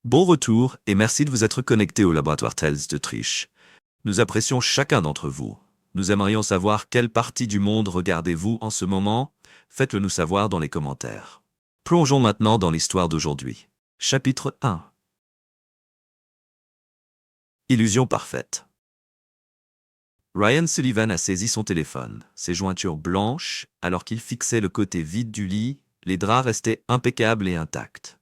Bon retour et merci de vous être connecté au laboratoire Tales de Triche. Nous apprécions chacun d'entre vous. Nous aimerions savoir quelle partie du monde regardez-vous en ce moment. Faites-le nous savoir dans les commentaires. Plongeons maintenant dans l'histoire d'aujourd'hui. Chapitre 1. Illusion parfaite. Ryan Sullivan a saisi son téléphone, ses jointures blanches, alors qu'il fixait le côté vide du lit, les draps restaient impeccables et intacts.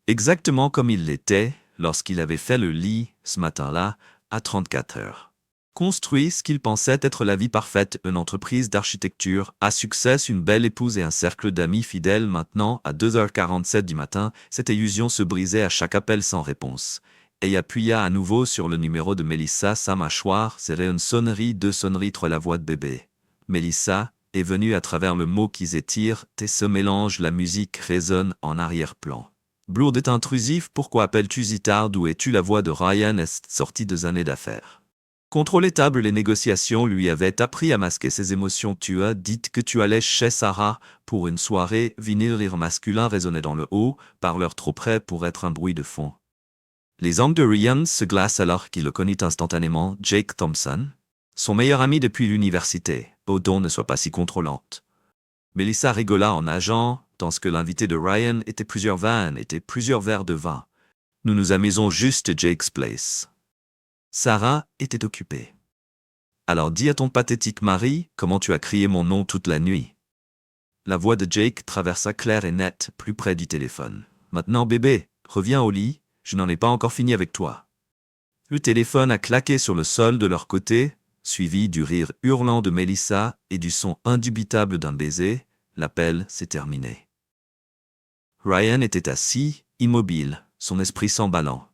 Exactement comme il l'était lorsqu'il avait fait le lit, ce matin-là, à 34 heures. Construit ce qu'il pensait être la vie parfaite, une entreprise d'architecture, à succès, une belle épouse et un cercle d'amis fidèles. Maintenant, à 2h47 du matin, cette illusion se brisait à chaque appel sans réponse. Et il appuya à nouveau sur le numéro de Mélissa, sa mâchoire serrait une sonnerie, deux sonneries, trois, la voix de bébé. Mélissa est venue à travers le mot qui s'étire, et ce mélange, la musique résonne en arrière-plan. Blood est intrusif, pourquoi appelles-tu si tard? D'où es-tu? La voix de Ryan est sortie de années d'affaires. Contrôlable, les négociations lui avaient appris à masquer ses émotions. Tu as dit que tu allais chez Sarah pour une soirée. Vinyle, rire masculin résonnait dans le haut, parleur trop près pour être un bruit de fond. Les angles de Ryan se glacent alors qu'il le connut instantanément. Jake Thompson, son meilleur ami depuis l'université. Oh, donc ne sois pas si contrôlante. Mélissa rigola en nageant, tandis que l'invité de Ryan était plusieurs vannes, était plusieurs verres de vin. Nous nous amusons juste à Jake's Place. Sarah était occupée. Alors dis à ton pathétique mari comment tu as crié mon nom toute la nuit. La voix de Jake traversa claire et nette, plus près du téléphone. Maintenant bébé, reviens au lit, je n'en ai pas encore fini avec toi. Le téléphone a claqué sur le sol de leur côté, suivi du rire hurlant de Mélissa et du son indubitable d'un baiser. L'appel s'est terminé. Ryan était assis, immobile, son esprit s'emballant.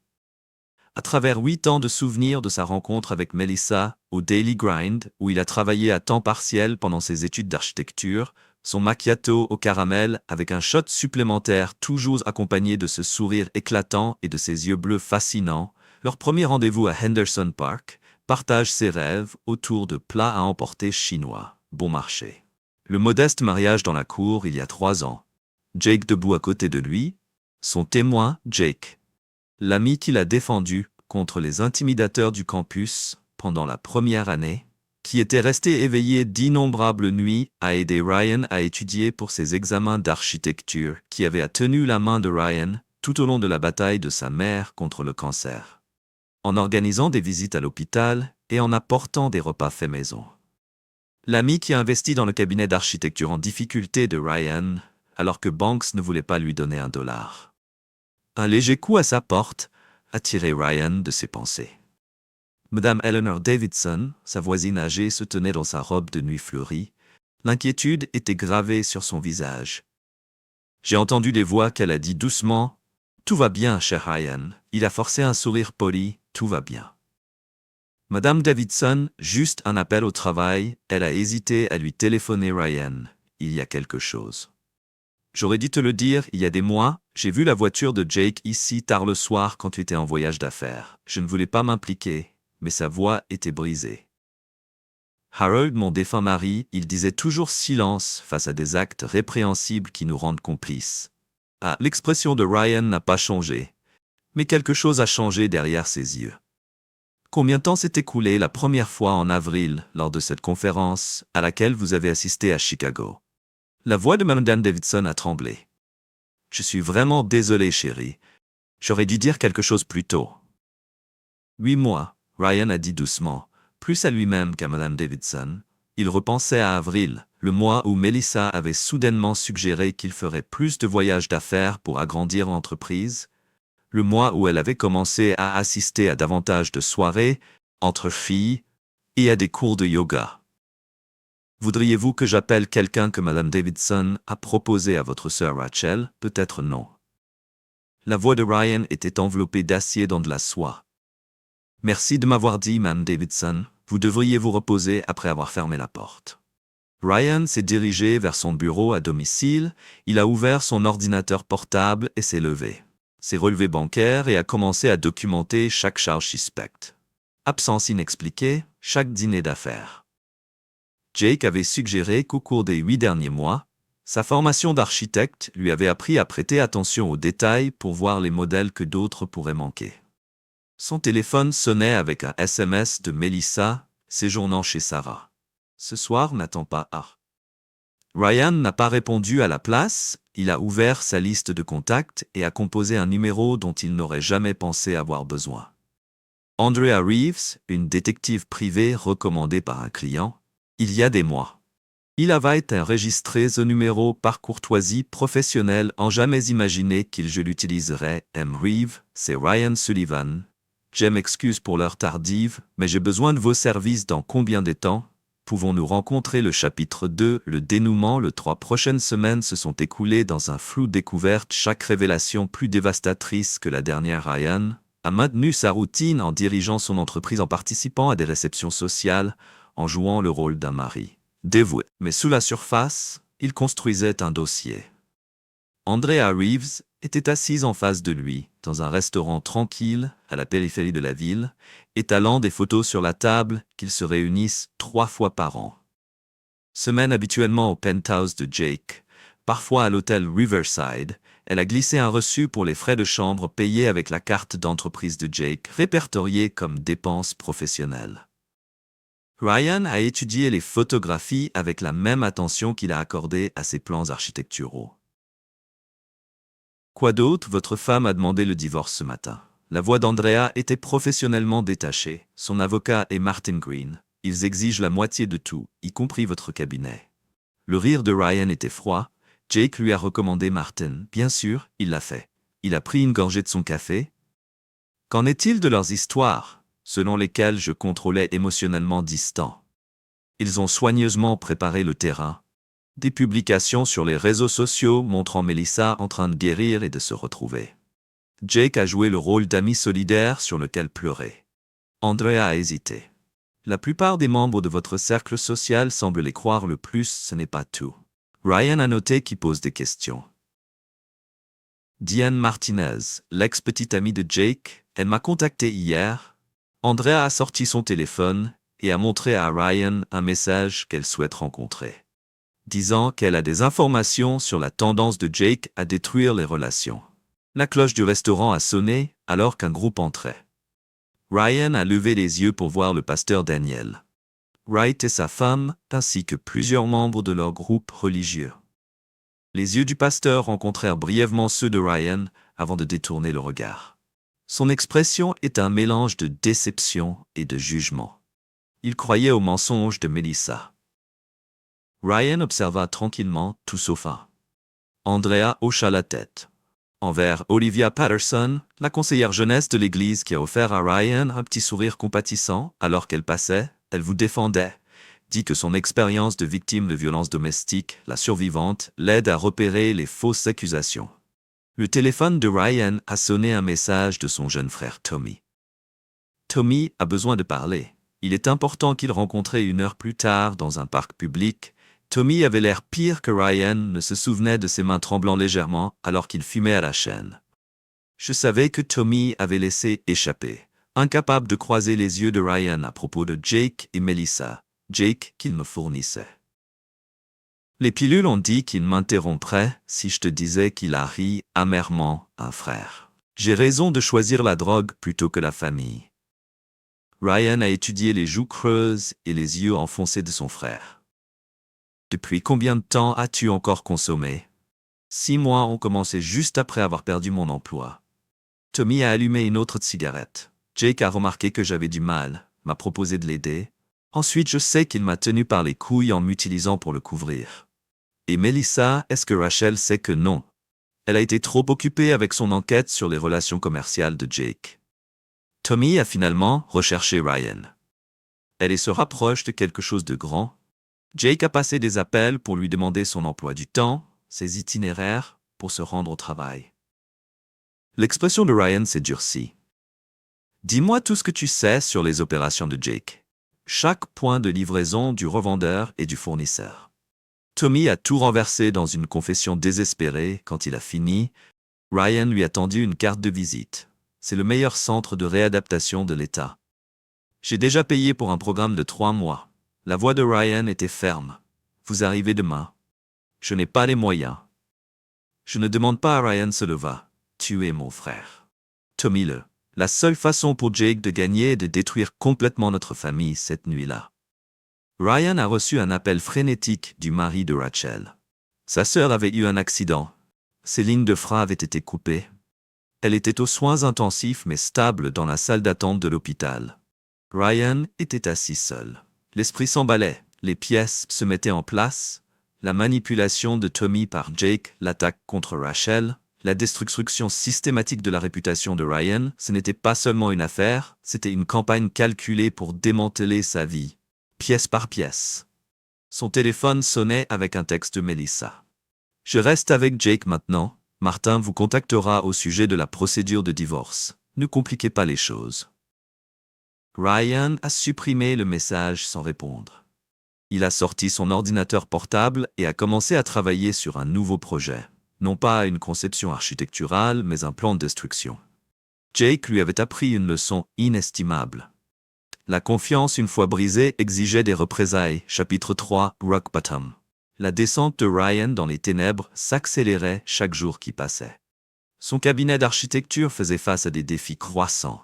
À travers 8 ans de souvenirs de sa rencontre avec Mélissa, au Daily Grind, où il a travaillé à temps partiel pendant ses études d'architecture, son macchiato au caramel avec un shot supplémentaire toujours accompagné de ce sourire éclatant et de ses yeux bleus fascinants, leur premier rendez-vous à Henderson Park, partage ses rêves autour de plats à emporter chinois, bon marché. Le modeste mariage dans la cour il y a 3 ans. Jake debout à côté de lui, son témoin, Jake. L'ami qu'il a défendu contre les intimidateurs du campus pendant la première année, qui était resté éveillé d'innombrables nuits à aider Ryan à étudier pour ses examens d'architecture, qui avait tenu la main de Ryan tout au long de la bataille de sa mère contre le cancer, en organisant des visites à l'hôpital et en apportant des repas faits maison. L'ami qui a investi dans le cabinet d'architecture en difficulté de Ryan, alors que Banks ne voulait pas lui donner $1. Un léger coup à sa porte a tiré Ryan de ses pensées. Madame Eleanor Davidson, sa voisine âgée, se tenait dans sa robe de nuit fleurie. L'inquiétude était gravée sur son visage. J'ai entendu des voix qu'elle a dit doucement « Tout va bien, cher Ryan ». Il a forcé un sourire poli « Tout va bien ». Madame Davidson, juste un appel au travail, elle a hésité à lui téléphoner Ryan. Il y a quelque chose. J'aurais dû te le dire il y a des mois, j'ai vu la voiture de Jake ici tard le soir quand tu étais en voyage d'affaires. Je ne voulais pas m'impliquer, mais sa voix était brisée. Harold, mon défunt mari, il disait toujours silence face à des actes répréhensibles qui nous rendent complices. Ah, l'expression de Ryan n'a pas changé, mais quelque chose a changé derrière ses yeux. Combien de temps s'est écoulé la première fois en avril lors de cette conférence à laquelle vous avez assisté à Chicago? La voix de Madame Davidson a tremblé. Je suis vraiment désolé, chérie. J'aurais dû dire quelque chose plus tôt. 8 mois, Ryan a dit doucement, plus à lui-même qu'à Madame Davidson. Il repensait à avril, le mois où Mélissa avait soudainement suggéré qu'il ferait plus de voyages d'affaires pour agrandir l'entreprise, le mois où elle avait commencé à assister à davantage de soirées entre filles et à des cours de yoga. Voudriez-vous que j'appelle quelqu'un que Madame Davidson a proposé à votre sœur Rachel? Peut-être non. La voix de Ryan était enveloppée d'acier dans de la soie. Merci de m'avoir dit, Madame Davidson, vous devriez vous reposer après avoir fermé la porte. Ryan s'est dirigé vers son bureau à domicile, il a ouvert son ordinateur portable et s'est levé. S'est relevé bancaire et a commencé à documenter chaque charge suspecte. Absence inexpliquée, chaque dîner d'affaires. Jake avait suggéré qu'au cours des 8 derniers mois, Sa formation d'architecte lui avait appris à prêter attention aux détails pour voir les modèles que d'autres pourraient manquer. Son téléphone sonnait avec un SMS de Melissa, séjournant chez Sarah. Ce soir, n'attends pas à. Ryan n'a pas répondu à la place, il a ouvert sa liste de contacts et a composé un numéro dont il n'aurait jamais pensé avoir besoin. Andrea Reeves, une détective privée recommandée par un client, il y a des mois. Il avait été enregistré ce numéro par courtoisie professionnelle en jamais imaginé qu'il je l'utiliserais. M. Reeves, c'est Ryan Sullivan. Je m'excuse pour l'heure tardive, mais j'ai besoin de vos services dans combien de temps? Pouvons-nous rencontrer le chapitre 2, le dénouement? Les 3 prochaines semaines se sont écoulées dans un flou découverte, chaque révélation plus dévastatrice que la dernière. Ryan a maintenu sa routine en dirigeant son entreprise, en participant à des réceptions sociales, en jouant le rôle d'un mari dévoué. Mais sous la surface, il construisait un dossier. Andrea Reeves était assise en face de lui, dans un restaurant tranquille, à la périphérie de la ville, étalant des photos sur la table qu'ils se réunissent 3 fois par an. Semaine habituellement au penthouse de Jake, parfois à l'hôtel Riverside, elle a glissé un reçu pour les frais de chambre payés avec la carte d'entreprise de Jake, répertoriée comme dépenses professionnelles. Ryan a étudié les photographies avec la même attention qu'il a accordée à ses plans architecturaux. Quoi d'autre? Votre femme a demandé le divorce ce matin. La voix d'Andrea était professionnellement détachée. Son avocat est Martin Green. Ils exigent la moitié de tout, y compris votre cabinet. Le rire de Ryan était froid. Jake lui a recommandé Martin. Bien sûr, il l'a fait. Il a pris une gorgée de son café. Qu'en est-il de leurs histoires, selon lesquelles je contrôlais émotionnellement distant? Ils ont soigneusement préparé le terrain. Des publications sur les réseaux sociaux montrant Melissa en train de guérir et de se retrouver. Jake a joué le rôle d'ami solidaire sur lequel pleurer. Andrea a hésité. La plupart des membres de votre cercle social semblent les croire le plus, ce n'est pas tout. Ryan a noté qui pose des questions. Diane Martinez, l'ex-petite amie de Jake, elle m'a contacté hier. Andrea a sorti son téléphone et a montré à Ryan un message qu'elle souhaite rencontrer, disant qu'elle a des informations sur la tendance de Jake à détruire les relations. La cloche du restaurant a sonné alors qu'un groupe entrait. Ryan a levé les yeux pour voir le pasteur Daniel Wright et sa femme, ainsi que plusieurs membres de leur groupe religieux. Les yeux du pasteur rencontrèrent brièvement ceux de Ryan avant de détourner le regard. Son expression est un mélange de déception et de jugement. Il croyait au mensonge de Melissa. Ryan observa tranquillement, tout sauf un. Andrea hocha la tête. Envers Olivia Patterson, la conseillère jeunesse de l'église qui a offert à Ryan un petit sourire compatissant alors qu'elle passait, elle vous défendait, dit que son expérience de victime de violences domestiques, la survivante, l'aide à repérer les fausses accusations. Le téléphone de Ryan a sonné un message de son jeune frère Tommy. Tommy a besoin de parler. Il est important qu'il rencontre 1 heure plus tard dans un parc public. Tommy avait l'air pire que Ryan ne se souvenait de ses mains tremblant légèrement alors qu'il fumait à la chaîne. Je savais que Tommy avait laissé échapper, incapable de croiser les yeux de Ryan à propos de Jake et Melissa, Jake qu'il me fournissait. Les pilules ont dit qu'il m'interromprait si je te disais qu'il a ri amèrement un frère. J'ai raison de choisir la drogue plutôt que la famille. Ryan a étudié les joues creuses et les yeux enfoncés de son frère. Depuis combien de temps as-tu encore consommé? 6 mois ont commencé juste après avoir perdu mon emploi. Tommy a allumé une autre cigarette. Jake a remarqué que j'avais du mal, m'a proposé de l'aider. Ensuite, je sais qu'il m'a tenu par les couilles en m'utilisant pour le couvrir. Et Melissa, est-ce que Rachel sait que non? Elle a été trop occupée avec son enquête sur les relations commerciales de Jake. Tommy a finalement recherché Ryan. Elle se rapproche de quelque chose de grand. Jake a passé des appels pour lui demander son emploi du temps, ses itinéraires, pour se rendre au travail. L'expression de Ryan s'est durcie. Dis-moi tout ce que tu sais sur les opérations de Jake. Chaque point de livraison du revendeur et du fournisseur. Tommy a tout renversé dans une confession désespérée. Quand il a fini, Ryan lui a tendu une carte de visite. C'est le meilleur centre de réadaptation de l'État. J'ai déjà payé pour un programme de 3 mois. La voix de Ryan était ferme. Vous arrivez demain. Je n'ai pas les moyens. Je ne demande pas à Ryan Sullivan. Tu es mon frère. Tommy le. La seule façon pour Jake de gagner est de détruire complètement notre famille cette nuit-là. Ryan a reçu un appel frénétique du mari de Rachel. Sa sœur avait eu un accident. Ses lignes de frein avaient été coupées. Elle était aux soins intensifs mais stable dans la salle d'attente de l'hôpital. Ryan était assis seul. L'esprit s'emballait, les pièces se mettaient en place, la manipulation de Tommy par Jake, l'attaque contre Rachel, la destruction systématique de la réputation de Ryan, ce n'était pas seulement une affaire, c'était une campagne calculée pour démanteler sa vie, pièce par pièce. Son téléphone sonnait avec un texte de Melissa. « Je reste avec Jake maintenant. Martin vous contactera au sujet de la procédure de divorce. Ne compliquez pas les choses. » Ryan a supprimé le message sans répondre. Il a sorti son ordinateur portable et a commencé à travailler sur un nouveau projet. Non pas une conception architecturale, mais un plan de destruction. Jake lui avait appris une leçon inestimable. La confiance, une fois brisée, exigeait des représailles. Chapitre 3, Rock Bottom. La descente de Ryan dans les ténèbres s'accélérait chaque jour qui passait. Son cabinet d'architecture faisait face à des défis croissants,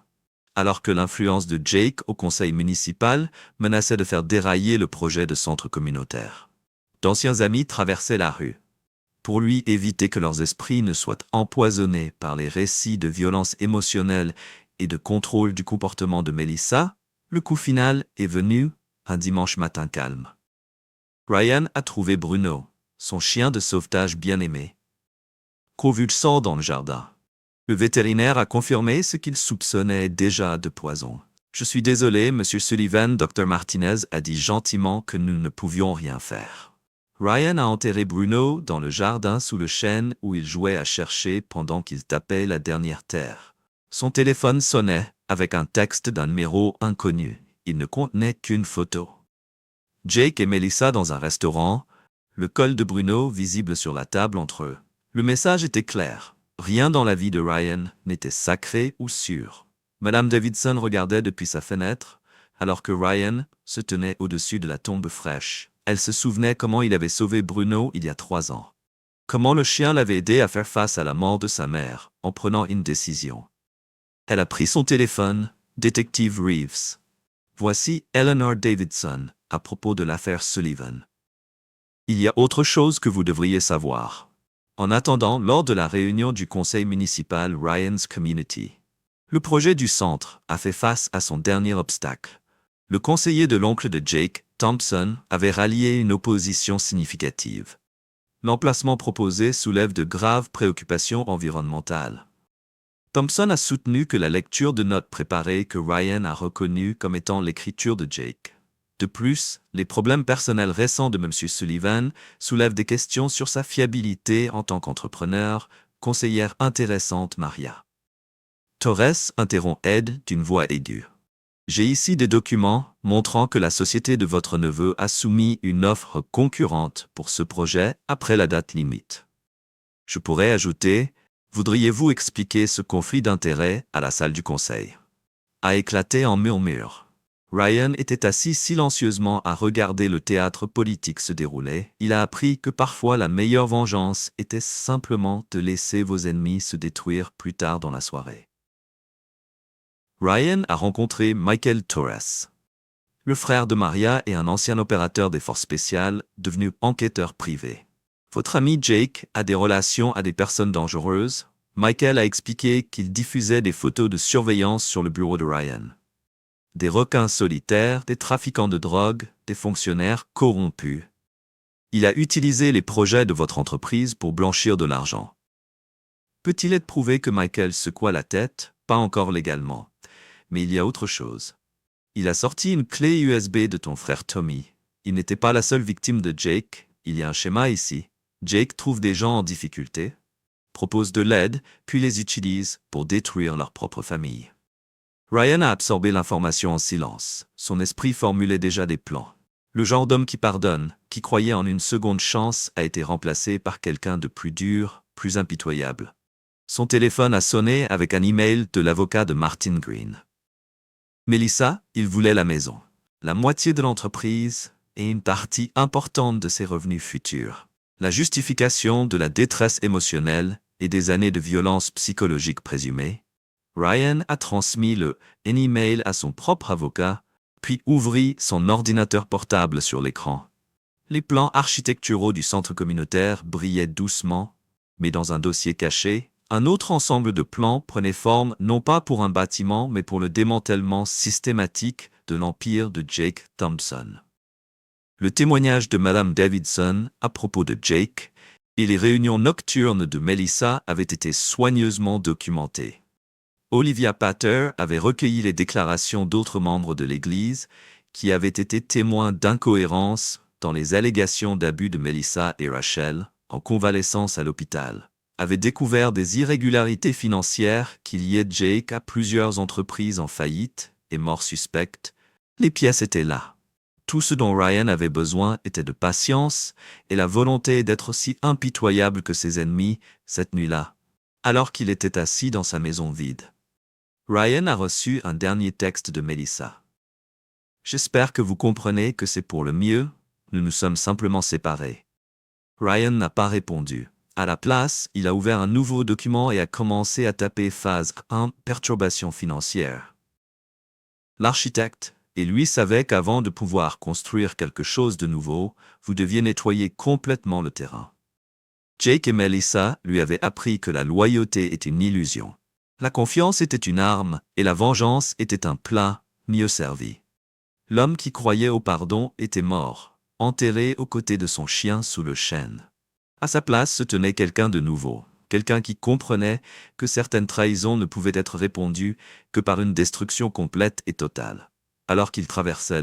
alors que l'influence de Jake au conseil municipal menaçait de faire dérailler le projet de centre communautaire. D'anciens amis traversaient la rue. Pour lui éviter que leurs esprits ne soient empoisonnés par les récits de violence émotionnelle et de contrôle du comportement de Melissa, le coup final est venu un dimanche matin calme. Ryan a trouvé Bruno, son chien de sauvetage bien-aimé, couverts de sang dans le jardin. Le vétérinaire a confirmé ce qu'il soupçonnait déjà de poison. « Je suis désolé, Monsieur Sullivan, Dr Martinez a dit gentiment que nous ne pouvions rien faire. » Ryan a enterré Bruno dans le jardin sous le chêne où il jouait à chercher pendant qu'il tapait la dernière terre. Son téléphone sonnait avec un texte d'un numéro inconnu. Il ne contenait qu'une photo. Jake et Melissa dans un restaurant, le col de Bruno visible sur la table entre eux. Le message était clair. Rien dans la vie de Ryan n'était sacré ou sûr. Madame Davidson regardait depuis sa fenêtre, alors que Ryan se tenait au-dessus de la tombe fraîche. Elle se souvenait comment il avait sauvé Bruno il y a 3 ans. Comment le chien l'avait aidé à faire face à la mort de sa mère, en prenant une décision. Elle a pris son téléphone, détective Reeves. Voici Eleanor Davidson, à propos de l'affaire Sullivan. Il y a autre chose que vous devriez savoir. En attendant, lors de la réunion du conseil municipal Ryan's Community, le projet du centre a fait face à son dernier obstacle. Le conseiller de l'oncle de Jake, Thompson, avait rallié une opposition significative. L'emplacement proposé soulève de graves préoccupations environnementales. Thompson a soutenu que la lecture de notes préparées que Ryan a reconnues comme étant l'écriture de Jake. De plus, les problèmes personnels récents de M. Sullivan soulèvent des questions sur sa fiabilité en tant qu'entrepreneur, conseillère intéressante Maria. Torres interrompt Ed d'une voix aiguë. J'ai ici des documents montrant que la société de votre neveu a soumis une offre concurrente pour ce projet après la date limite. Je pourrais ajouter, voudriez-vous expliquer ce conflit d'intérêts à la salle du conseil? A éclaté en murmures. Ryan était assis silencieusement à regarder le théâtre politique se dérouler. Il a appris que parfois la meilleure vengeance était simplement de laisser vos ennemis se détruire plus tard dans la soirée. Ryan a rencontré Michael Torres, le frère de Maria et un ancien opérateur des forces spéciales, devenu enquêteur privé. Votre ami Jake a des relations à des personnes dangereuses. Michael a expliqué qu'il diffusait des photos de surveillance sur le bureau de Ryan. Des requins solitaires, des trafiquants de drogue, des fonctionnaires corrompus. Il a utilisé les projets de votre entreprise pour blanchir de l'argent. Peut-il être prouvé que Michael secoua la tête? Pas encore légalement. Mais il y a autre chose. Il a sorti une clé USB de ton frère Tommy. Il n'était pas la seule victime de Jake. Il y a un schéma ici. Jake trouve des gens en difficulté, propose de l'aide, puis les utilise pour détruire leur propre famille. Ryan a absorbé l'information en silence. Son esprit formulait déjà des plans. Le genre d'homme qui pardonne, qui croyait en une seconde chance, a été remplacé par quelqu'un de plus dur, plus impitoyable. Son téléphone a sonné avec un email de l'avocat de Martin Green. Melissa, il voulait la maison, la moitié de l'entreprise et une partie importante de ses revenus futurs. La justification de la détresse émotionnelle et des années de violence psychologique présumée. Ryan a transmis le email à son propre avocat, puis ouvrit son ordinateur portable sur l'écran. Les plans architecturaux du centre communautaire brillaient doucement, mais dans un dossier caché, un autre ensemble de plans prenait forme non pas pour un bâtiment mais pour le démantèlement systématique de l'empire de Jake Thompson. Le témoignage de Madame Davidson à propos de Jake et les réunions nocturnes de Melissa avaient été soigneusement documentées. Olivia Pater avait recueilli les déclarations d'autres membres de l'Église qui avaient été témoins d'incohérences dans les allégations d'abus de Melissa et Rachel, en convalescence à l'hôpital, avait découvert des irrégularités financières qui liaient Jake à plusieurs entreprises en faillite et mort suspecte. Les pièces étaient là. Tout ce dont Ryan avait besoin était de patience et la volonté d'être aussi impitoyable que ses ennemis cette nuit-là, alors qu'il était assis dans sa maison vide. Ryan a reçu un dernier texte de Melissa. « J'espère que vous comprenez que c'est pour le mieux, nous nous sommes simplement séparés. » Ryan n'a pas répondu. À la place, il a ouvert un nouveau document et a commencé à taper phase 1, perturbation financière. L'architecte et lui savait qu'avant de pouvoir construire quelque chose de nouveau, vous deviez nettoyer complètement le terrain. Jake et Melissa lui avaient appris que la loyauté était une illusion. La confiance était une arme et la vengeance était un plat mieux servi. L'homme qui croyait au pardon était mort, enterré aux côtés de son chien sous le chêne. À sa place se tenait quelqu'un de nouveau, quelqu'un qui comprenait que certaines trahisons ne pouvaient être répondues que par une destruction complète et totale. Alors qu'il traversait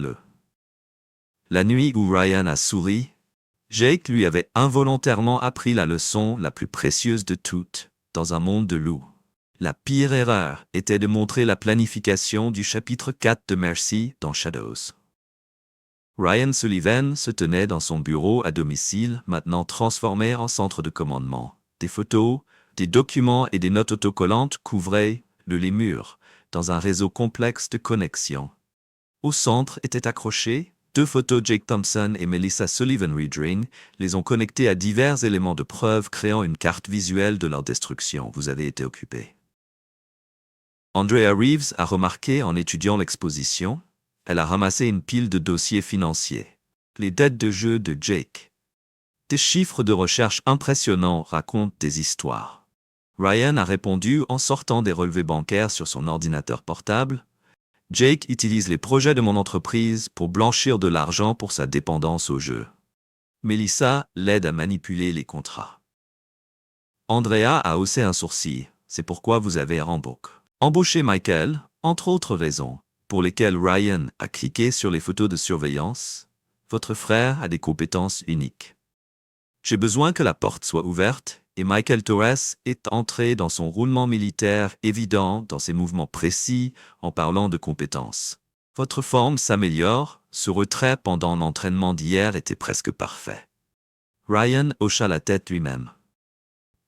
la nuit où Ryan a souri, Jake lui avait involontairement appris la leçon la plus précieuse de toutes, dans un monde de loups. La pire erreur était de montrer la planification du chapitre 4 de Mercy dans Shadows. Ryan Sullivan se tenait dans son bureau à domicile, maintenant transformé en centre de commandement. Des photos, des documents et des notes autocollantes couvraient les murs, dans un réseau complexe de connexions. Au centre étaient accrochées 2 photos Jake Thompson et Melissa Sullivan Redring, les ont connectées à divers éléments de preuve créant une carte visuelle de leur destruction. Vous avez été occupé. Andrea Reeves a remarqué en étudiant l'exposition, elle a ramassé une pile de dossiers financiers. Les dettes de jeu de Jake. Des chiffres de recherche impressionnants racontent des histoires. Ryan a répondu en sortant des relevés bancaires sur son ordinateur portable. Jake utilise les projets de mon entreprise pour blanchir de l'argent pour sa dépendance au jeu. Melissa l'aide à manipuler les contrats. Andrea a haussé un sourcil, c'est pourquoi vous avez embauché Michael, entre autres raisons, pour lesquelles Ryan a cliqué sur les photos de surveillance. Votre frère a des compétences uniques. J'ai besoin que la porte soit ouverte, et Michael Torres est entré dans son roulement militaire évident dans ses mouvements précis en parlant de compétences. Votre forme s'améliore, ce retrait pendant l'entraînement d'hier était presque parfait. Ryan hocha la tête lui-même.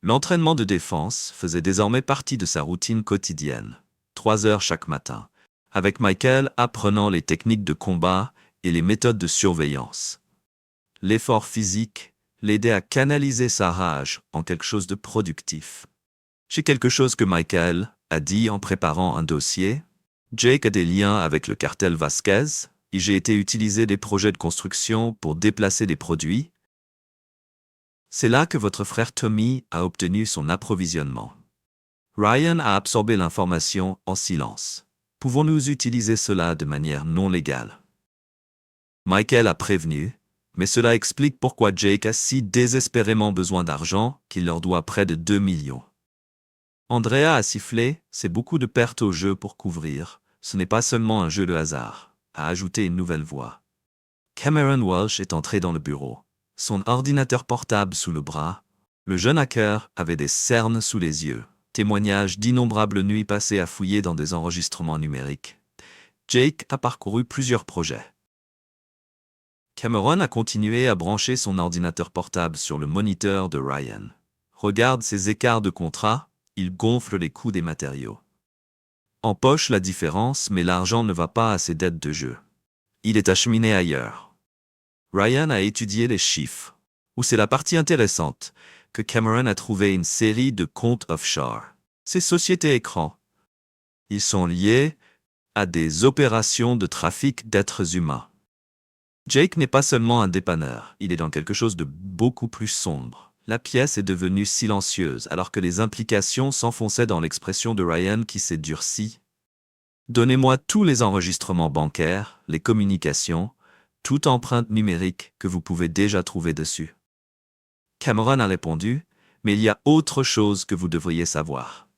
L'entraînement de défense faisait désormais partie de sa routine quotidienne, 3 heures chaque matin, avec Michael apprenant les techniques de combat et les méthodes de surveillance. L'effort physique l'aidait à canaliser sa rage en quelque chose de productif. J'ai quelque chose que Michael a dit en préparant un dossier. Jake a des liens avec le cartel Vasquez et j'ai été utiliser des projets de construction pour déplacer des produits. C'est là que votre frère Tommy a obtenu son approvisionnement. Ryan a absorbé l'information en silence. Pouvons-nous utiliser cela de manière non légale? Michael a prévenu, mais cela explique pourquoi Jake a si désespérément besoin d'argent qu'il leur doit près de 2 millions. Andrea a sifflé, c'est beaucoup de pertes au jeu pour couvrir, ce n'est pas seulement un jeu de hasard, a ajouté une nouvelle voix. Cameron Walsh est entré dans le bureau, son ordinateur portable sous le bras. Le jeune hacker avait des cernes sous les yeux, témoignage d'innombrables nuits passées à fouiller dans des enregistrements numériques. Jake a parcouru plusieurs projets. Cameron a continué à brancher son ordinateur portable sur le moniteur de Ryan. Regarde ces écarts de contrat, il gonfle les coûts des matériaux. Empoche la différence, mais l'argent ne va pas à ses dettes de jeu. Il est acheminé ailleurs. Ryan a étudié les chiffres. Ou c'est la partie intéressante, que Cameron a trouvé une série de comptes offshore. Ces sociétés écrans, ils sont liés à des opérations de trafic d'êtres humains. Jake n'est pas seulement un dépanneur, il est dans quelque chose de beaucoup plus sombre. La pièce est devenue silencieuse alors que les implications s'enfonçaient dans l'expression de Ryan qui s'est durcie. Donnez-moi tous les enregistrements bancaires, les communications, toute empreinte numérique que vous pouvez déjà trouver dessus. Cameron a répondu, mais il y a autre chose que vous devriez savoir.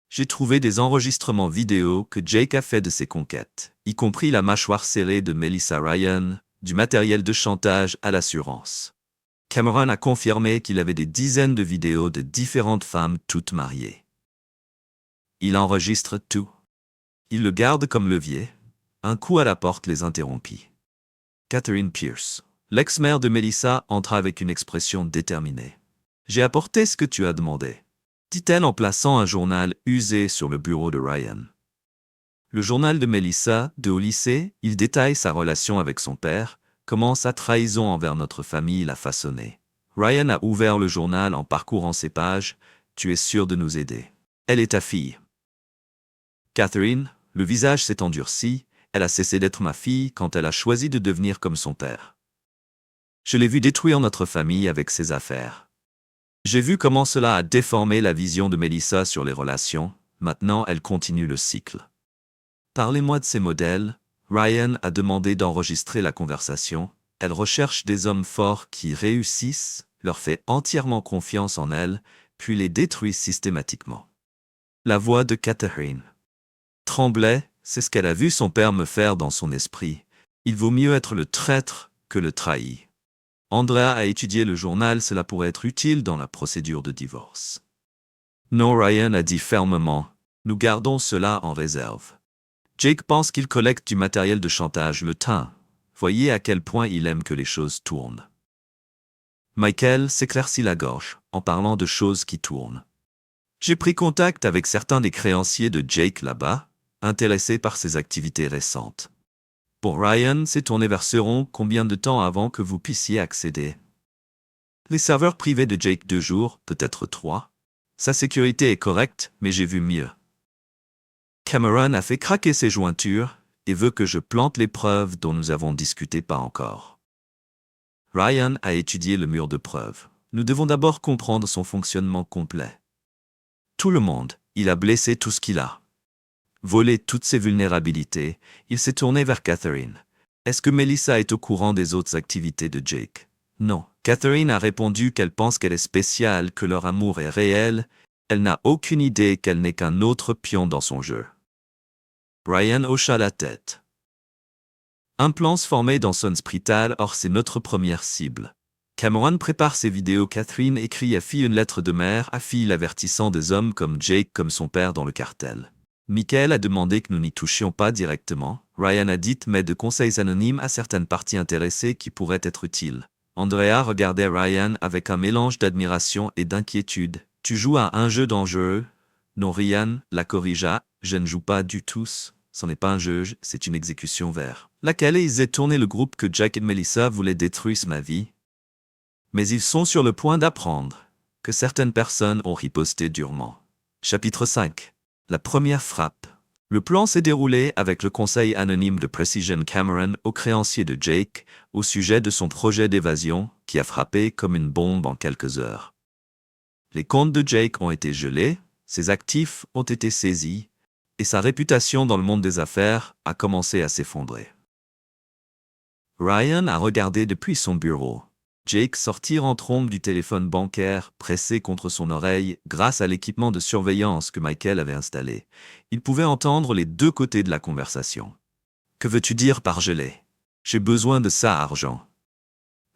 J'ai trouvé des enregistrements vidéo que Jake a fait de ses conquêtes, y compris la mâchoire serrée de Melissa Ryan, du matériel de chantage à l'assurance. Cameron a confirmé qu'il avait des dizaines de vidéos de différentes femmes toutes mariées. Il enregistre tout. Il le garde comme levier. Un coup à la porte les interrompit. Catherine Pierce, l'ex-mère de Melissa, entra avec une expression déterminée. « J'ai apporté ce que tu as demandé », dit-elle en plaçant un journal usé sur le bureau de Ryan. Le journal de Melissa, au lycée, il détaille sa relation avec son père, comment sa trahison envers notre famille l'a façonné. Ryan a ouvert le journal en parcourant ses pages. « Tu es sûr de nous aider. Elle est ta fille. » Catherine, le visage s'est endurci. Elle a cessé d'être ma fille quand elle a choisi de devenir comme son père. Je l'ai vu détruire notre famille avec ses affaires. J'ai vu comment cela a déformé la vision de Melissa sur les relations. Maintenant, elle continue le cycle. Parlez-moi de ces modèles. Ryan a demandé d'enregistrer la conversation. Elle recherche des hommes forts qui réussissent, leur fait entièrement confiance en elles, puis les détruisent systématiquement. La voix de Catherine tremblait, c'est ce qu'elle a vu son père me faire dans son esprit. Il vaut mieux être le traître que le trahi. Andrea a étudié le journal, cela pourrait être utile dans la procédure de divorce. Non, Ryan a dit fermement, nous gardons cela en réserve. Jake pense qu'il collecte du matériel de chantage le teint. Voyez à quel point il aime que les choses tournent. Michael s'éclaircit la gorge en parlant de choses qui tournent. J'ai pris contact avec certains des créanciers de Jake là-bas, intéressés par ses activités récentes. Pour Ryan, ces tournées verseront combien de temps avant que vous puissiez accéder? Les serveurs privés de Jake 2 jours, peut-être 3. Sa sécurité est correcte, mais j'ai vu mieux. Cameron a fait craquer ses jointures et veut que je plante les preuves dont nous avons discuté pas encore. Ryan a étudié le mur de preuves. Nous devons d'abord comprendre son fonctionnement complet. Tout le monde, il a blessé tout ce qu'il a. Volé toutes ses vulnérabilités, il s'est tourné vers Catherine. Est-ce que Melissa est au courant des autres activités de Jake? Non. Catherine a répondu qu'elle pense qu'elle est spéciale, que leur amour est réel. Elle n'a aucune idée qu'elle n'est qu'un autre pion dans son jeu. Ryan hocha la tête. Un plan se formait dans son Sprital, or c'est notre première cible. Cameron prépare ses vidéos. Catherine écrit à fille une lettre de mère à fille l'avertissant des hommes comme Jake comme son père dans le cartel. Michael a demandé que nous n'y touchions pas directement. Ryan a dit mais de conseils anonymes à certaines parties intéressées qui pourraient être utiles. Andrea regardait Ryan avec un mélange d'admiration et d'inquiétude. Tu joues à un jeu dangereux? Non, Ryan la corrigea. Je ne joue pas du tout. Ce n'est pas un jeu, c'est une exécution vers laquelle ils aient tourné le groupe que Jack et Melissa voulaient détruire ma vie. Mais ils sont sur le point d'apprendre que certaines personnes ont riposté durement. Chapitre 5. La première frappe. Le plan s'est déroulé avec le conseil anonyme de Precision Cameron au créancier de Jake au sujet de son projet d'évasion qui a frappé comme une bombe en quelques heures. Les comptes de Jake ont été gelés, ses actifs ont été saisis, et sa réputation dans le monde des affaires a commencé à s'effondrer. Ryan a regardé depuis son bureau Jake sortir en trombe du téléphone bancaire pressé contre son oreille grâce à l'équipement de surveillance que Michael avait installé. Il pouvait entendre les deux côtés de la conversation. « Que veux-tu dire par gelé? J'ai besoin de ça, argent. »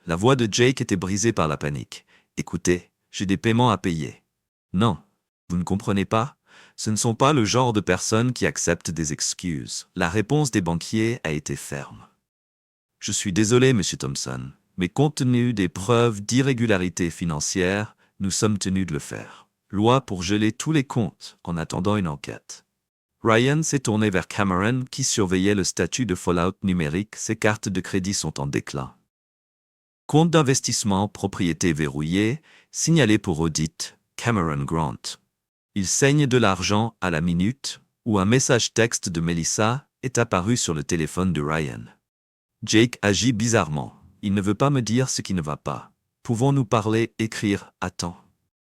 La voix de Jake était brisée par la panique. « Écoutez, j'ai des paiements à payer. »« Non, vous ne comprenez pas? Ce ne sont pas le genre de personnes qui acceptent des excuses. » La réponse des banquiers a été ferme. « Je suis désolé, Monsieur Thompson. Mais compte tenu des preuves d'irrégularité financière, nous sommes tenus de le faire. Loi pour geler tous les comptes en attendant une enquête. » Ryan s'est tourné vers Cameron qui surveillait le statut de Fallout numérique. Ses cartes de crédit sont en déclin. Compte d'investissement, propriété verrouillée, signalé pour audit, Cameron Grant. Il saigne de l'argent à la minute, où un message texte de Melissa est apparu sur le téléphone de Ryan. Jake agit bizarrement. Il ne veut pas me dire ce qui ne va pas. Pouvons-nous parler, écrire, attends.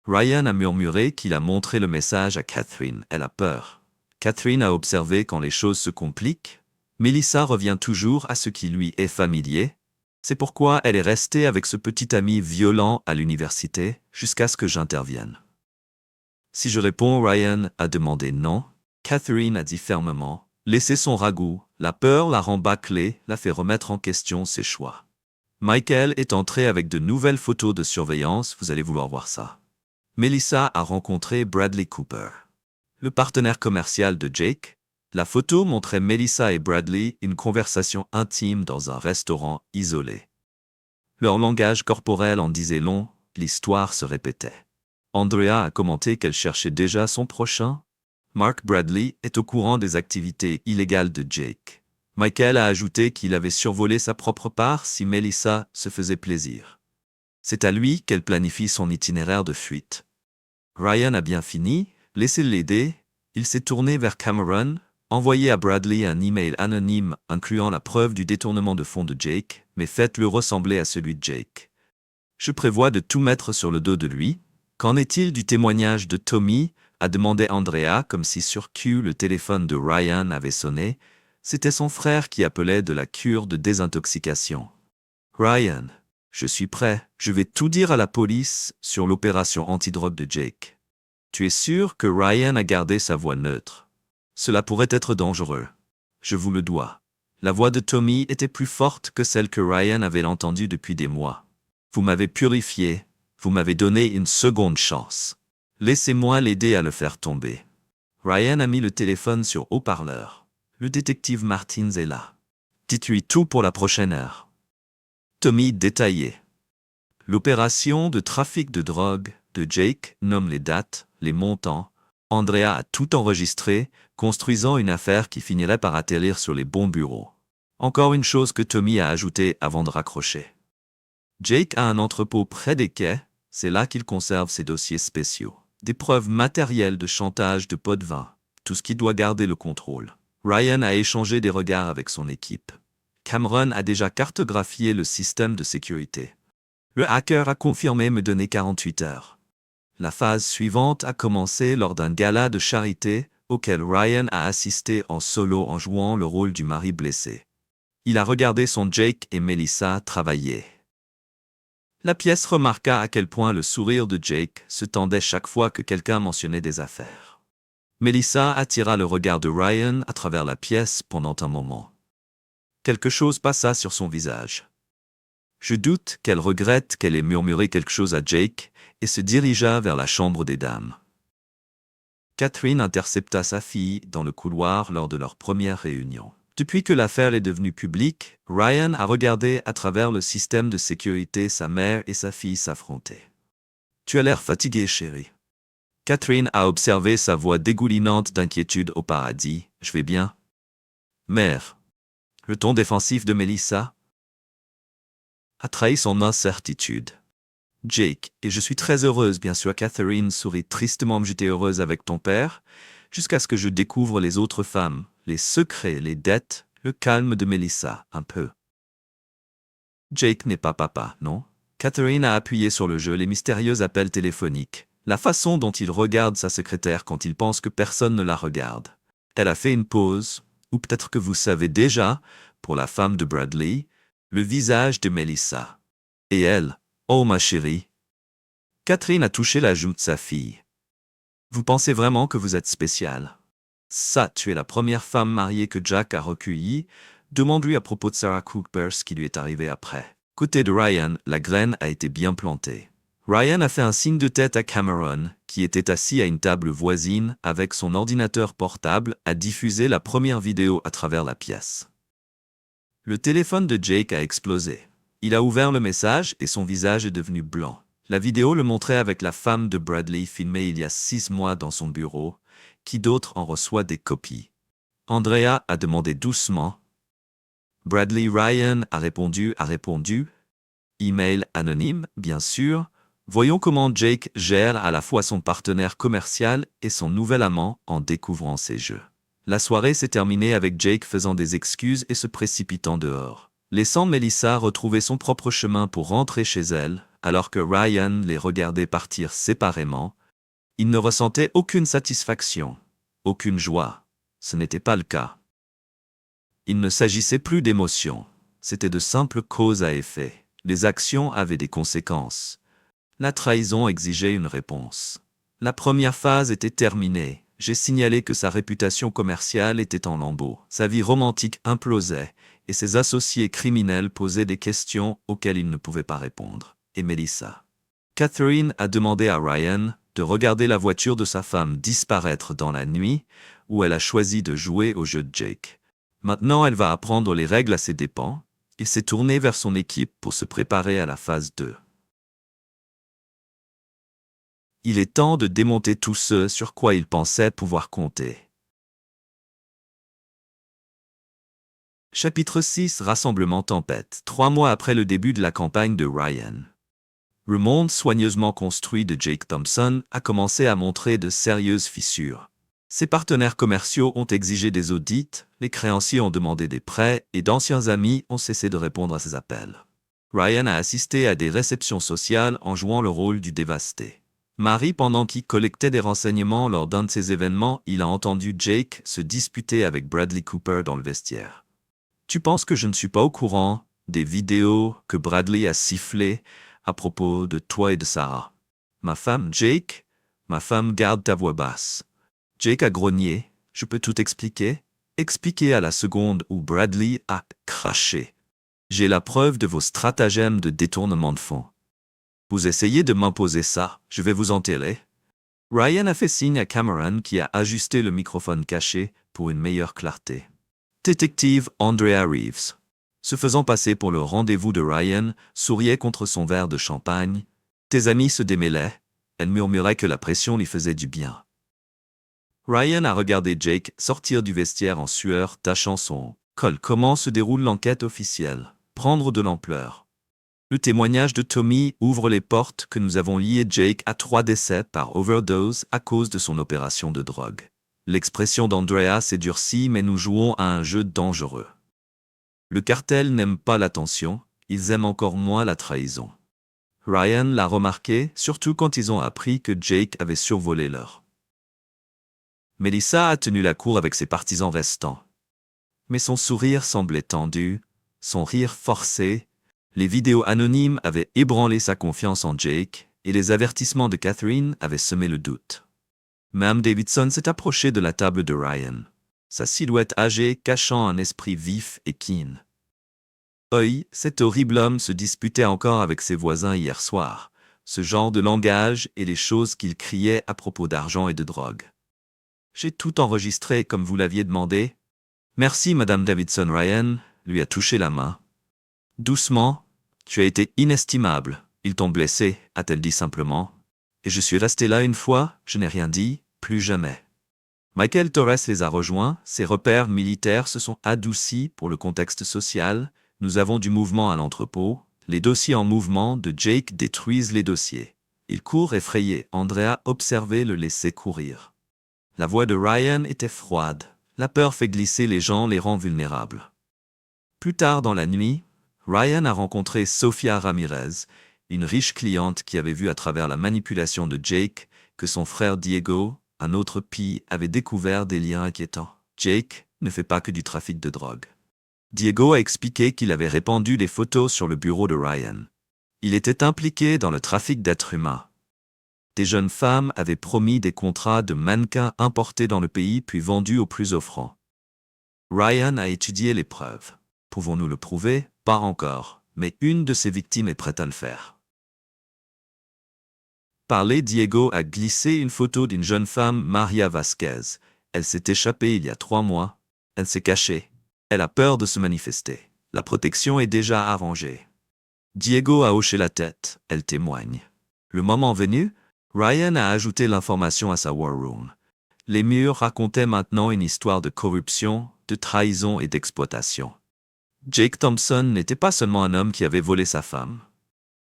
Ryan a murmuré qu'il a montré le message à Catherine. Elle a peur. Catherine a observé quand les choses se compliquent. Melissa revient toujours à ce qui lui est familier. C'est pourquoi elle est restée avec ce petit ami violent à l'université jusqu'à ce que j'intervienne. Si je réponds, Ryan a demandé non. Catherine a dit fermement, laissez son ragoût. La peur la rend bâclée, la fait remettre en question ses choix. Michael est entré avec de nouvelles photos de surveillance, vous allez vouloir voir ça. Melissa a rencontré Bradley Cooper, le partenaire commercial de Jake. La photo montrait Melissa et Bradley une conversation intime dans un restaurant isolé. Leur langage corporel en disait long, l'histoire se répétait. Andrea a commenté qu'elle cherchait déjà son prochain. Mark Bradley est au courant des activités illégales de Jake. Michael a ajouté qu'il avait survolé sa propre part si Melissa se faisait plaisir. C'est à lui qu'elle planifie son itinéraire de fuite. Ryan a bien fini, laissez-le l'aider. Il s'est tourné vers Cameron, envoyé à Bradley un email anonyme incluant la preuve du détournement de fonds de Jake, mais faites-le ressembler à celui de Jake. Je prévois de tout mettre sur le dos de lui. Qu'en est-il du témoignage de Tommy, a demandé Andrea comme si sur Q le téléphone de Ryan avait sonné. C'était son frère qui appelait de la cure de désintoxication. Ryan, je suis prêt, je vais tout dire à la police sur l'opération antidrogue de Jake. Tu es sûr que Ryan a gardé sa voix neutre? Cela pourrait être dangereux. Je vous le dois. La voix de Tommy était plus forte que celle que Ryan avait entendue depuis des mois. Vous m'avez purifié, vous m'avez donné une seconde chance. Laissez-moi l'aider à le faire tomber. Ryan a mis le téléphone sur haut-parleur. Le détective Martins est là. Dites-lui tout pour la prochaine heure. Tommy détaillé. L'opération de trafic de drogue de Jake nomme les dates, les montants. Andrea a tout enregistré, construisant une affaire qui finirait par atterrir sur les bons bureaux. Encore une chose que Tommy a ajoutée avant de raccrocher. Jake a un entrepôt près des quais, c'est là qu'il conserve ses dossiers spéciaux. Des preuves matérielles de chantage de pots de vin, tout ce qui doit garder le contrôle. Ryan a échangé des regards avec son équipe. Cameron a déjà cartographié le système de sécurité. Le hacker a confirmé me donner 48 heures. La phase suivante a commencé lors d'un gala de charité auquel Ryan a assisté en solo en jouant le rôle du mari blessé. Il a regardé son Jake et Melissa travailler. La pièce remarqua à quel point le sourire de Jake se tendait chaque fois que quelqu'un mentionnait des affaires. Melissa attira le regard de Ryan à travers la pièce pendant un moment. Quelque chose passa sur son visage. Je doute qu'elle regrette qu'elle ait murmuré quelque chose à Jake et se dirigea vers la chambre des dames. Catherine intercepta sa fille dans le couloir lors de leur première réunion. Depuis que l'affaire est devenue publique, Ryan a regardé à travers le système de sécurité sa mère et sa fille s'affronter. « Tu as l'air fatiguée, chérie. » Catherine a observé sa voix dégoulinante d'inquiétude au paradis. « Je vais bien. »« Mère. » Le ton défensif de Melissa a trahi son incertitude. « Jake, et je suis très heureuse, bien sûr. » Catherine sourit tristement. « J'étais heureuse avec ton père, jusqu'à ce que je découvre les autres femmes. » Les secrets, les dettes, le calme de Melissa, un peu. Jake n'est pas papa, non? Catherine a appuyé sur le jeu les mystérieux appels téléphoniques, la façon dont il regarde sa secrétaire quand il pense que personne ne la regarde. Elle a fait une pause, ou peut-être que vous savez déjà, pour la femme de Bradley, le visage de Melissa. Et elle, oh ma chérie. Catherine a touché la joue de sa fille. Vous pensez vraiment que vous êtes spéciale? Ça, tu es la première femme mariée que Jack a recueillie. Demande-lui à propos de Sarah Cooper ce qui lui est arrivé après. Côté de Ryan, la graine a été bien plantée. Ryan a fait un signe de tête à Cameron, qui était assis à une table voisine avec son ordinateur portable à diffuser la première vidéo à travers la pièce. Le téléphone de Jake a explosé. Il a ouvert le message et son visage est devenu blanc. La vidéo le montrait avec la femme de Bradley filmée il y a 6 mois dans son bureau. Qui d'autre en reçoit des copies? Andrea a demandé doucement. Bradley Ryan a répondu. Email anonyme, bien sûr. Voyons comment Jake gère à la fois son partenaire commercial et son nouvel amant en découvrant ses jeux. La soirée s'est terminée avec Jake faisant des excuses et se précipitant dehors, laissant Melissa retrouver son propre chemin pour rentrer chez elle, alors que Ryan les regardait partir séparément. Il ne ressentait aucune satisfaction, aucune joie. Ce n'était pas le cas. Il ne s'agissait plus d'émotions, c'était de simples causes à effet. Les actions avaient des conséquences. La trahison exigeait une réponse. La première phase était terminée. J'ai signalé que sa réputation commerciale était en lambeaux. Sa vie romantique implosait, et ses associés criminels posaient des questions auxquelles il ne pouvait pas répondre. Et Melissa. Catherine a demandé à Ryan de regarder la voiture de sa femme disparaître dans la nuit, où elle a choisi de jouer au jeu de Jake. Maintenant, elle va apprendre les règles à ses dépens, et s'est tournée vers son équipe pour se préparer à la phase 2. Il est temps de démonter tout ce sur quoi il pensait pouvoir compter. Chapitre 6 Rassemblement Tempête. 3 mois après le début de la campagne de Ryan. Le monde soigneusement construit de Jake Thompson a commencé à montrer de sérieuses fissures. Ses partenaires commerciaux ont exigé des audits, les créanciers ont demandé des prêts et d'anciens amis ont cessé de répondre à ses appels. Ryan a assisté à des réceptions sociales en jouant le rôle du dévasté. Marie, pendant qu'il collectait des renseignements lors d'un de ces événements, il a entendu Jake se disputer avec Bradley Cooper dans le vestiaire. « Tu penses que je ne suis pas au courant des vidéos que Bradley a sifflées à propos de toi et de Sarah? Ma femme, Jake, ma femme, garde ta voix basse. » Jake a grogné. « Je peux tout expliquer? » Expliquer à la seconde où Bradley a craché. « J'ai la preuve de vos stratagèmes de détournement de fonds. Vous essayez de m'imposer ça, je vais vous enterrer. » Ryan a fait signe à Cameron qui a ajusté le microphone caché pour une meilleure clarté. Détective Andrea Reeves, se faisant passer pour le rendez-vous de Ryan, souriait contre son verre de champagne. Tes amis se démêlaient. Elle murmurait que la pression lui faisait du bien. Ryan a regardé Jake sortir du vestiaire en sueur, tachant son col. Comment se déroule l'enquête officielle? Prendre de l'ampleur. Le témoignage de Tommy ouvre les portes que nous avons lié Jake à 3 décès par overdose à cause de son opération de drogue. L'expression d'Andrea s'est durcie, mais nous jouons à un jeu dangereux. Le cartel n'aime pas l'attention, ils aiment encore moins la trahison. Ryan l'a remarqué, surtout quand ils ont appris que Jake avait survolé l'heure. Melissa a tenu la cour avec ses partisans restants. Mais son sourire semblait tendu, son rire forcé. Les vidéos anonymes avaient ébranlé sa confiance en Jake, et les avertissements de Catherine avaient semé le doute. Mme Davidson s'est approchée de la table de Ryan, sa silhouette âgée cachant un esprit vif et keen. « Oi, cet horrible homme se disputait encore avec ses voisins hier soir, ce genre de langage et les choses qu'il criait à propos d'argent et de drogue. J'ai tout enregistré comme vous l'aviez demandé. » « Merci, Madame Davidson. » Ryan lui a touché la main. « Doucement, tu as été inestimable. Ils t'ont blessé, a-t-elle dit simplement. Et je suis resté là une fois, je n'ai rien dit, plus jamais. » Michael Torres les a rejoints, ses repères militaires se sont adoucis pour le contexte social, nous avons du mouvement à l'entrepôt, les dossiers en mouvement de Jake détruisent les dossiers. Il court effrayé, Andrea observait le laisser courir. La voix de Ryan était froide, la peur fait glisser les gens, les rend vulnérables. Plus tard dans la nuit, Ryan a rencontré Sofia Ramirez, une riche cliente qui avait vu à travers la manipulation de Jake que son frère Diego, un autre pie, avait découvert des liens inquiétants. Jake ne fait pas que du trafic de drogue. Diego a expliqué qu'il avait répandu des photos sur le bureau de Ryan. Il était impliqué dans le trafic d'êtres humains. Des jeunes femmes avaient promis des contrats de mannequins importés dans le pays puis vendus aux plus offrants. Ryan a étudié les preuves. Pouvons-nous le prouver? Pas encore, mais une de ses victimes est prête à le faire. Parler, Diego a glissé une photo d'une jeune femme, Maria Vasquez. Elle s'est échappée il y a 3 mois. Elle s'est cachée. Elle a peur de se manifester. La protection est déjà arrangée. Diego a hoché la tête. Elle témoigne. Le moment venu, Ryan a ajouté l'information à sa war room. Les murs racontaient maintenant une histoire de corruption, de trahison et d'exploitation. Jake Thompson n'était pas seulement un homme qui avait volé sa femme.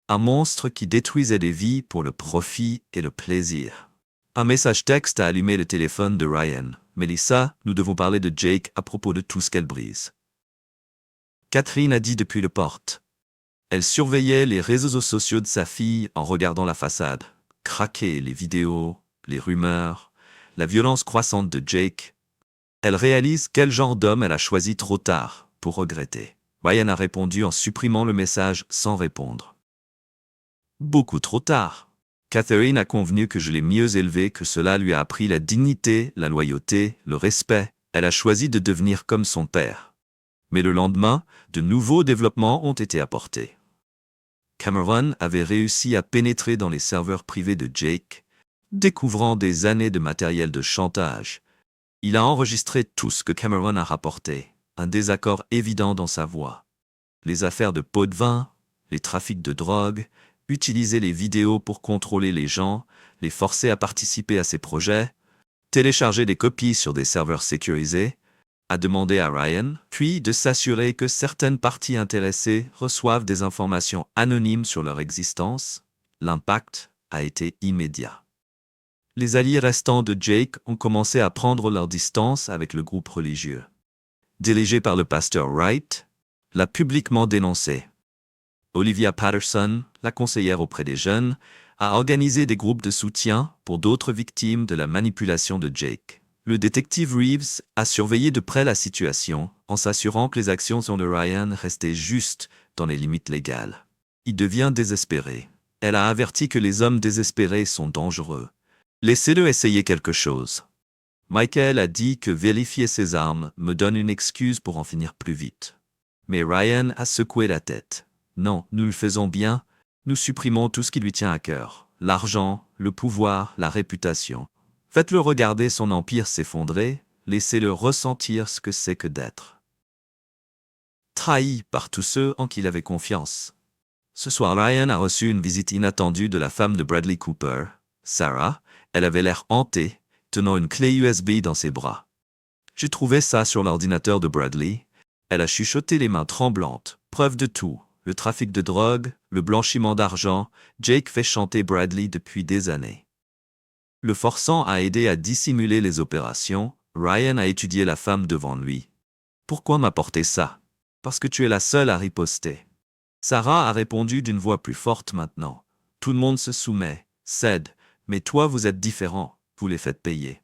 Un monstre qui détruisait des vies pour le profit et le plaisir. Un message texte a allumé le téléphone de Ryan. « Melissa, nous devons parler de Jake à propos de tout ce qu'elle brise. » Catherine a dit depuis le porte. Elle surveillait les réseaux sociaux de sa fille en regardant la façade. Craquer les vidéos, les rumeurs, la violence croissante de Jake. Elle réalise quel genre d'homme elle a choisi trop tard pour regretter. Ryan a répondu en supprimant le message sans répondre. Beaucoup trop tard. Catherine a convenu que je l'ai mieux élevé, que cela lui a appris la dignité, la loyauté, le respect. Elle a choisi de devenir comme son père. Mais le lendemain, de nouveaux développements ont été apportés. Cameron avait réussi à pénétrer dans les serveurs privés de Jake, découvrant des années de matériel de chantage. Il a enregistré tout ce que Cameron a rapporté, un désaccord évident dans sa voix. Les affaires de pots de vin, les trafics de drogue, utiliser les vidéos pour contrôler les gens, les forcer à participer à ses projets, télécharger des copies sur des serveurs sécurisés, a demandé à Ryan, puis de s'assurer que certaines parties intéressées reçoivent des informations anonymes sur leur existence. L'impact a été immédiat. Les alliés restants de Jake ont commencé à prendre leur distance avec le groupe religieux. Dirigé par le pasteur Wright, l'a publiquement dénoncé. Olivia Patterson, la conseillère auprès des jeunes, a organisé des groupes de soutien pour d'autres victimes de la manipulation de Jake. Le détective Reeves a surveillé de près la situation en s'assurant que les actions de Ryan restaient justes dans les limites légales. Il devient désespéré. Elle a averti que les hommes désespérés sont dangereux. Laissez-le essayer quelque chose. Michael a dit que vérifier ses armes me donne une excuse pour en finir plus vite. Mais Ryan a secoué la tête. Non, nous le faisons bien, nous supprimons tout ce qui lui tient à cœur. L'argent, le pouvoir, la réputation. Faites-le regarder son empire s'effondrer, laissez-le ressentir ce que c'est que d'être trahi par tous ceux en qui il avait confiance. Ce soir, Ryan a reçu une visite inattendue de la femme de Bradley Cooper, Sarah. Elle avait l'air hantée, tenant une clé USB dans ses bras. J'ai trouvé ça sur l'ordinateur de Bradley. Elle a chuchoté les mains tremblantes, preuve de tout. Le trafic de drogue, le blanchiment d'argent, Jake fait chanter Bradley depuis des années. Le forçant à aider à dissimuler les opérations, Ryan a étudié la femme devant lui. Pourquoi m'apporter ça? Parce que tu es la seule à riposter. Sarah a répondu d'une voix plus forte maintenant. Tout le monde se soumet, cède, mais toi vous êtes différent, vous les faites payer.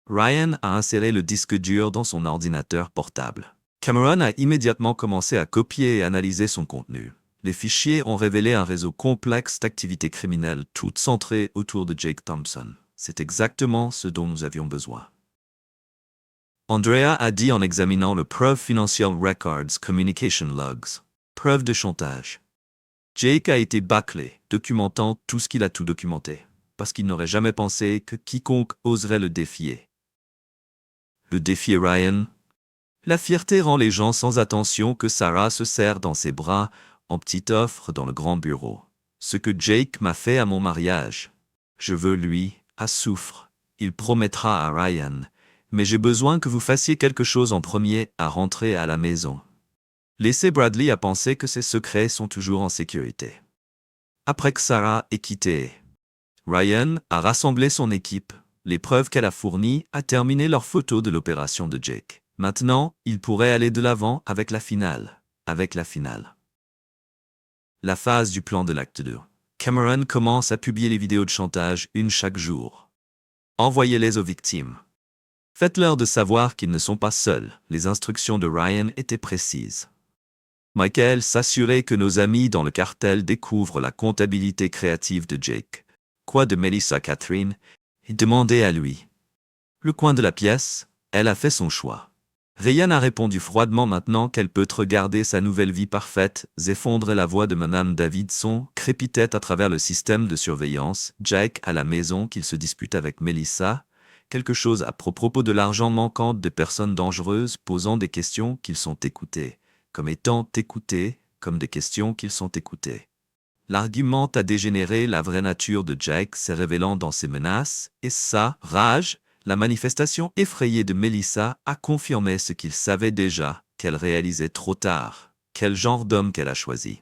Ryan a inséré le disque dur dans son ordinateur portable. Cameron a immédiatement commencé à copier et analyser son contenu. Les fichiers ont révélé un réseau complexe d'activités criminelles, toutes centrées autour de Jake Thompson. C'est exactement ce dont nous avions besoin. Andrea a dit en examinant le Preuve Financial Records Communication Logs, preuve de chantage. Jake a été bâclé, documentant tout ce qu'il a tout documenté, parce qu'il n'aurait jamais pensé que quiconque oserait le défier. Le défier Ryan? La fierté rend les gens sans attention que Sarah se serre dans ses bras en petite offre dans le grand bureau. Ce que Jake m'a fait à mon mariage. Je veux lui, à souffre. Il promettra à Ryan. Mais j'ai besoin que vous fassiez quelque chose en premier à rentrer à la maison. Laissez Bradley à penser que ses secrets sont toujours en sécurité. Après que Sarah ait quitté, Ryan a rassemblé son équipe. Les preuves qu'elle a fournies a terminé leur photo de l'opération de Jake. Maintenant, il pourrait aller de l'avant avec la finale. La phase du plan de l'acte 2. Cameron commence à publier les vidéos de chantage, une chaque jour. Envoyez-les aux victimes. Faites-leur de savoir qu'ils ne sont pas seuls. Les instructions de Ryan étaient précises. Michael s'assurait que nos amis dans le cartel découvrent la comptabilité créative de Jake. Quoi de Melissa Catherine? Il demandait à lui. Le coin de la pièce, elle a fait son choix. Ryan a répondu froidement maintenant qu'elle peut regarder sa nouvelle vie parfaite. Zeffondre la voix de Madame Davidson crépitait à travers le système de surveillance. Jake à la maison qu'il se dispute avec Melissa. Quelque chose à propos de l'argent manquant des personnes dangereuses posant des questions qu'ils sont écoutées, comme étant écoutées, comme des questions qu'ils sont écoutées. L'argument a dégénéré, la vraie nature de Jake s'est révélant dans ses menaces, et sa rage. La manifestation effrayée de Melissa a confirmé ce qu'il savait déjà, qu'elle réalisait trop tard, quel genre d'homme qu'elle a choisi.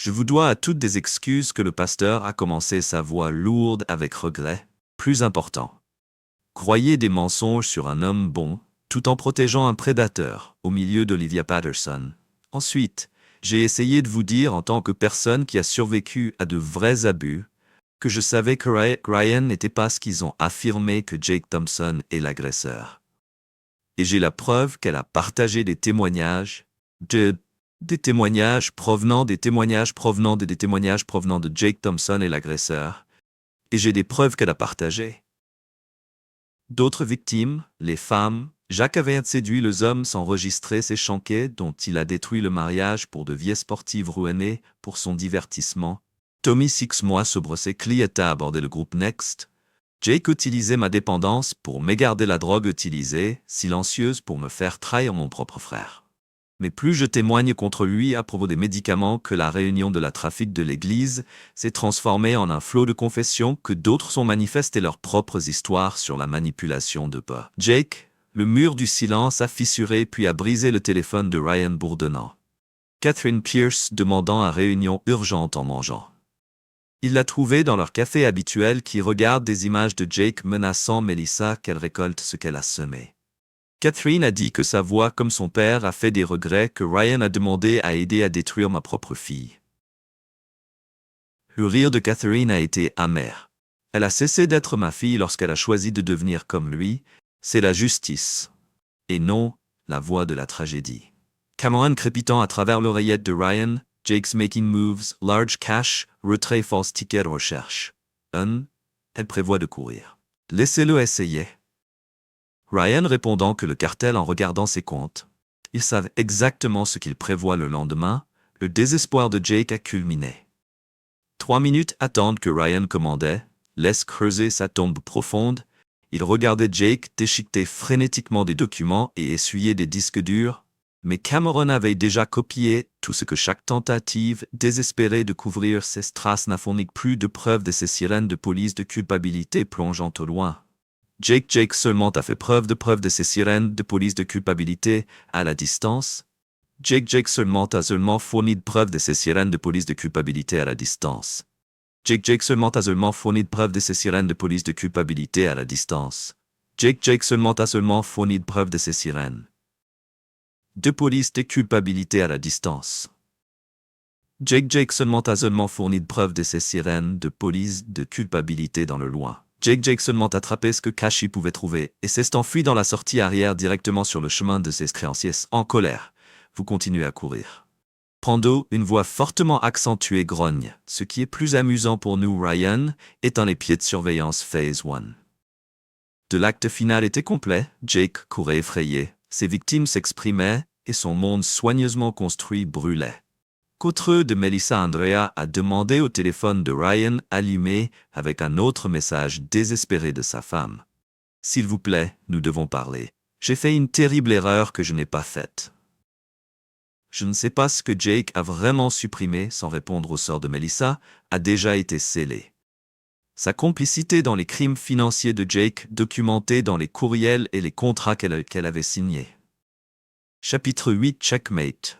Je vous dois à toutes des excuses que le pasteur a commencé sa voix lourde avec regret. Plus important. Croyez des mensonges sur un homme bon, tout en protégeant un prédateur, au milieu d'Olivia Patterson. Ensuite, j'ai essayé de vous dire en tant que personne qui a survécu à de vrais abus, que je savais que Ryan n'était pas ce qu'ils ont affirmé que Jake Thompson est l'agresseur. Et j'ai la preuve qu'elle a partagé des témoignages des témoignages provenant de Jake Thompson et l'agresseur. Et j'ai des preuves qu'elle a partagées. D'autres victimes, les femmes, Jake avait séduit les hommes sans enregistrer ses chanquets dont il a détruit le mariage pour de vieilles sportives ruinées pour son divertissement. Tommy 6 mois se brossait Cleat a abordé le groupe Next. Jake utilisait ma dépendance pour m'égarder la drogue utilisée, silencieuse pour me faire trahir mon propre frère. Mais plus je témoigne contre lui à propos des médicaments que la réunion de la trafic de l'Église s'est transformée en un flot de confessions que d'autres sont manifestés leurs propres histoires sur la manipulation de pas. Jake, le mur du silence a fissuré puis a brisé le téléphone de Ryan bourdonnant. Catherine Pierce demandant à réunion urgente en mangeant. Il l'a trouvé dans leur café habituel qui regarde des images de Jake menaçant Melissa qu'elle récolte ce qu'elle a semé. Catherine a dit que sa voix comme son père a fait des regrets que Ryan a demandé à aider à détruire ma propre fille. Le rire de Catherine a été amer. Elle a cessé d'être ma fille lorsqu'elle a choisi de devenir comme lui. C'est la justice. Et non, la voix de la tragédie. Cameron crépitant à travers l'oreillette de Ryan, Jake's making moves, large cash, retrait false ticket recherche. Elle prévoit de courir. Laissez-le essayer. Ryan répondant que le cartel en regardant ses comptes. Ils savent exactement ce qu'il prévoit le lendemain, le désespoir de Jake a culminé. 3 minutes attendent que Ryan commandait, laisse creuser sa tombe profonde, il regardait Jake déchiqueter frénétiquement des documents et essuyer des disques durs, mais Cameron avait déjà copié tout ce que chaque tentative désespérée de couvrir ses traces n'a fourni plus de preuves de ces sirènes de police de culpabilité plongeant au loin. Jake seulement a fait preuve de ces sirènes de police de culpabilité à la distance. Jake seulement a fourni de preuves de ces sirènes de police de culpabilité à la distance. Jake seulement a fourni de preuves de ces sirènes de police de culpabilité à la distance. Jake seulement a fourni de preuves de ces sirènes de police de culpabilité à la distance. Jake seulement a fourni de preuves de ces sirènes de police de culpabilité dans le loin. Jake seulement attrapé ce que Kashi pouvait trouver et s'est enfui dans la sortie arrière directement sur le chemin de ses créanciers en colère. Vous continuez à courir. Pando, une voix fortement accentuée grogne. Ce qui est plus amusant pour nous, Ryan, étant les pieds de surveillance Phase 1. De l'acte final était complet, Jake courait effrayé, ses victimes s'exprimaient et son monde soigneusement construit brûlait. Qu'autre de Melissa Andrea a demandé au téléphone de Ryan allumé avec un autre message désespéré de sa femme. « S'il vous plaît, nous devons parler. J'ai fait une terrible erreur que je n'ai pas faite. » Je ne sais pas ce que Jake a vraiment supprimé sans répondre au sort de Melissa a déjà été scellé. Sa complicité dans les crimes financiers de Jake documentés dans les courriels et les contrats qu'elle avait signés. Chapitre 8 Checkmate.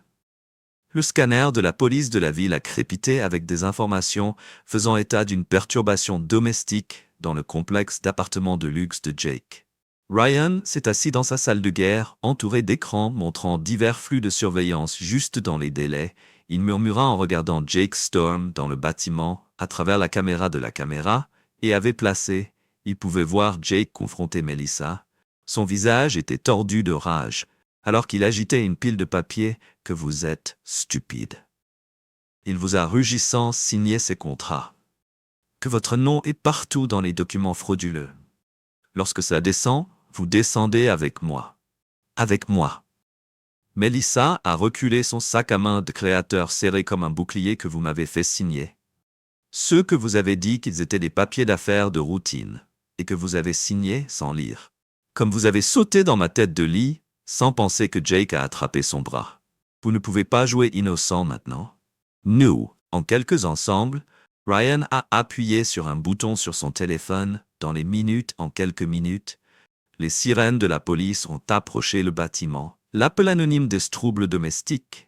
Le scanner de la police de la ville a crépité avec des informations faisant état d'une perturbation domestique dans le complexe d'appartements de luxe de Jake. Ryan s'est assis dans sa salle de guerre, entouré d'écrans montrant divers flux de surveillance juste dans les délais. Il murmura en regardant Jake Storm dans le bâtiment, à travers la caméra de la caméra, et avait placé. Il pouvait voir Jake confronter Melissa. Son visage était tordu de rage, alors qu'il agitait une pile de papier, que vous êtes stupide. Il vous a rugissant signé ses contrats. Que votre nom est partout dans les documents frauduleux. Lorsque ça descend, vous descendez avec moi. Avec moi. Melissa a reculé son sac à main de créateur serré comme un bouclier que vous m'avez fait signer. Ceux que vous avez dit qu'ils étaient des papiers d'affaires de routine, et que vous avez signés sans lire. Comme vous avez sauté dans ma tête de lit, sans penser que Jake a attrapé son bras. Vous ne pouvez pas jouer innocent maintenant. Nous, en quelques ensembles, Ryan a appuyé sur un bouton sur son téléphone, en quelques minutes, les sirènes de la police ont approché le bâtiment. L'appel anonyme des troubles domestiques,